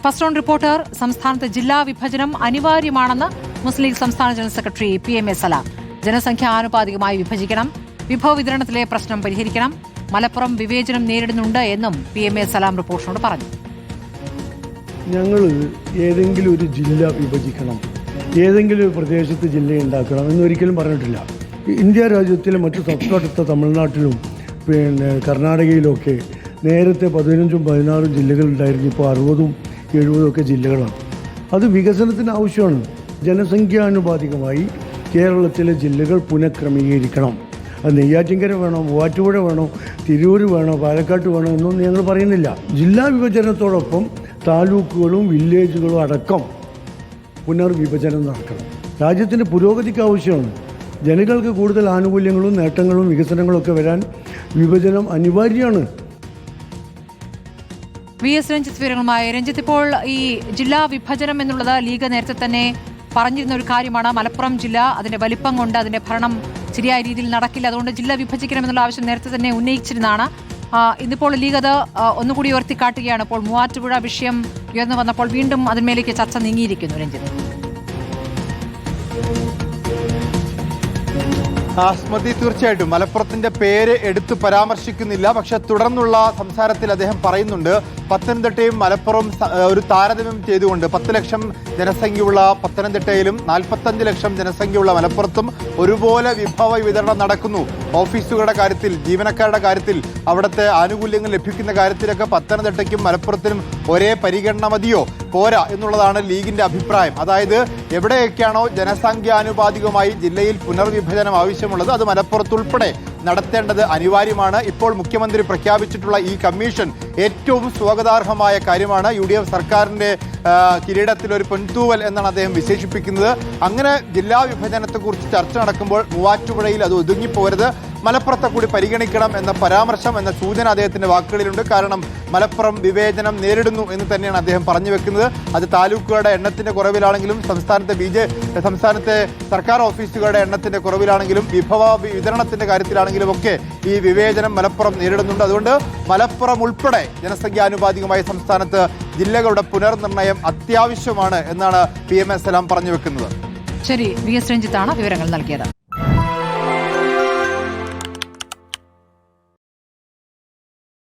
First on reporter. സംസ്ഥാനത്ത് ജില്ലാ വിഭജനം അനിവാര്യമാണെന്ന് മുസ്ലിം ലീഗ് സംസ്ഥാന ജനറൽ സെക്രട്ടറി PMA സലാം. ജനസംഖ്യ ആനുപാതികമായി വിഭജിക്കണം, വിഭവ വിതരണത്തിലെ പ്രശ്നം പരിഹരിക്കണം, മലപ്പുറം വിവേചനം നേരിടുന്നുണ്ട് എന്നും PMA സലാം റിപ്പോർട്ടിനോട് പറഞ്ഞു. ഞങ്ങൾ ഏതെങ്കിലും ഒരു ജില്ല വിഭജിക്കണം, ഏതെങ്കിലും ഒരു പ്രദേശത്ത് ജില്ല ഉണ്ടാക്കണം എന്നൊരിക്കലും പറഞ്ഞിട്ടില്ല. ഇന്ത്യ രാജ്യത്തിലെ മറ്റു തൊട്ടടുത്ത തമിഴ്നാട്ടിലും കർണാടകയിലൊക്കെ നേരത്തെ 15ഉം 16ഉം ജില്ലകളുണ്ടായിരുന്നു. ഇപ്പോൾ 60ഉം 70ഉം ഒക്കെ ജില്ലകളാണ്. അത് വികസനത്തിന് ആവശ്യമാണ്. ജനസംഖ്യാനുപാതികമായി കേരളത്തിലെ ജില്ലകൾ പുനഃക്രമീകരിക്കണം. അത് നെയ്യാറ്റിൻകര വേണോ, മൂവാറ്റുപുഴ വേണോ, തിരൂർ വേണോ, പാലക്കാട്ട് വേണോ എന്നൊന്നും ഞങ്ങൾ പറയുന്നില്ല. ജില്ലാ വിഭജനത്തോടൊപ്പം താലൂക്കുകളും വില്ലേജുകളും അടക്കം പുനർവിഭജനം നടക്കണം. രാജ്യത്തിൻ്റെ പുരോഗതിക്ക് ആവശ്യമാണ്. ജനങ്ങൾക്ക് കൂടുതൽ ആനുകൂല്യങ്ങളും നേട്ടങ്ങളും വികസനങ്ങളും ഒക്കെ വരാൻ വിഭജനം അനിവാര്യമാണ്. VS രഞ്ജിത്ത് വിവരങ്ങളുമായി. രഞ്ജിത്ത്, ഇപ്പോൾ ഈ ജില്ലാ വിഭജനം എന്നുള്ളത് ലീഗ് നേരത്തെ തന്നെ പറഞ്ഞിരുന്ന ഒരു കാര്യമാണ്. മലപ്പുറം ജില്ല അതിന്റെ വലിപ്പം കൊണ്ട് അതിന്റെ ഭരണം ശരിയായ രീതിയിൽ നടക്കില്ല, അതുകൊണ്ട് ജില്ല വിഭജിക്കണമെന്നുള്ള ആവശ്യം നേരത്തെ തന്നെ ഉന്നയിച്ചിരുന്നതാണ്. ഇന്നിപ്പോൾ ലീഗ് അത് ഒന്നുകൂടി ഉയർത്തിക്കാട്ടുകയാണ്. ഇപ്പോൾ മൂവാറ്റുപുഴ വിഷയം ഉയർന്നു വന്നപ്പോൾ വീണ്ടും അതിന്മേലേക്ക് ചർച്ച നീങ്ങിയിരിക്കുന്നു. രഞ്ജിത്ത്. സ്മൃതി, തീർച്ചയായിട്ടും മലപ്പുറത്തിന്റെ പേര് എടുത്തു പരാമർശിക്കുന്നില്ല. പക്ഷെ തുടർന്നുള്ള സംസാരത്തിൽ അദ്ദേഹം പറയുന്നുണ്ട് പത്തനംതിട്ടയും മലപ്പുറം ഒരു താരതമ്യം ചെയ്തുകൊണ്ട് 10 ലക്ഷം ജനസംഖ്യയുള്ള പത്തനംതിട്ടയിലും 45 ലക്ഷം ജനസംഖ്യയുള്ള മലപ്പുറത്തും ഒരുപോലെ വിഭവ വിതരണം നടക്കുന്നു. ഓഫീസുകളുടെ കാര്യത്തിൽ, ജീവനക്കാരുടെ കാര്യത്തിൽ, അവിടുത്തെ ആനുകൂല്യങ്ങൾ ലഭിക്കുന്ന കാര്യത്തിലൊക്കെ പത്തനംതിട്ടയ്ക്കും മലപ്പുറത്തിനും ഒരേ പരിഗണന മതിയോ, പോരാ എന്നുള്ളതാണ് ലീഗിന്റെ അഭിപ്രായം. അതായത് എവിടെയൊക്കെയാണോ ജനസംഖ്യാനുപാതികമായി ജില്ലയിൽ പുനർവിഭജനം ആവശ്യമുള്ളത് അത് മലപ്പുറത്തുൾപ്പെടെ നടത്തേണ്ടത് അനിവാര്യമാണ്. ഇപ്പോൾ മുഖ്യമന്ത്രി പ്രഖ്യാപിച്ചിട്ടുള്ള ഈ കമ്മീഷൻ ഏറ്റവും സ്വാഗതാർഹമായ കാര്യമാണ്. UDF സർക്കാരിന്റെ കിരീടത്തിൽ ഒരു പൊൻതൂവൽ എന്നാണ് അദ്ദേഹം വിശേഷിപ്പിക്കുന്നത്. അങ്ങനെ ജില്ലാ വിഭജനത്തെക്കുറിച്ച് ചർച്ച നടക്കുമ്പോൾ മൂവാറ്റുപുഴയിൽ അത് ഒതുങ്ങിപ്പോരുത്, മലപ്പുറത്തെ കൂടി പരിഗണിക്കണം എന്ന പരാമർശം, എന്ന സൂചന അദ്ദേഹത്തിന്റെ വാക്കുകളിലുണ്ട്. കാരണം മലപ്പുറം വിവേചനം നേരിടുന്നു എന്ന് തന്നെയാണ് അദ്ദേഹം പറഞ്ഞു വെക്കുന്നത്. അത് താലൂക്കുകളുടെ എണ്ണത്തിന്റെ കുറവിലാണെങ്കിലും സംസ്ഥാനത്തെ സർക്കാർ ഓഫീസുകളുടെ എണ്ണത്തിന്റെ കുറവിലാണെങ്കിലും വിഭവ വിതരണത്തിന്റെ കാര്യത്തിലാണെങ്കിലും ഒക്കെ ഈ വിവേചനം മലപ്പുറം നേരിടുന്നുണ്ട്. അതുകൊണ്ട് മലപ്പുറം ഉൾപ്പെടെ ജനസംഖ്യാനുപാതികമായി സംസ്ഥാനത്ത് ജില്ലകളുടെ പുനർനിർണയം അത്യാവശ്യമാണ് എന്നാണ് PMA സലാം പറഞ്ഞു വെക്കുന്നത്. ശരി, VS രഞ്ജിത്താണ് വിവരങ്ങൾ നൽകിയത്.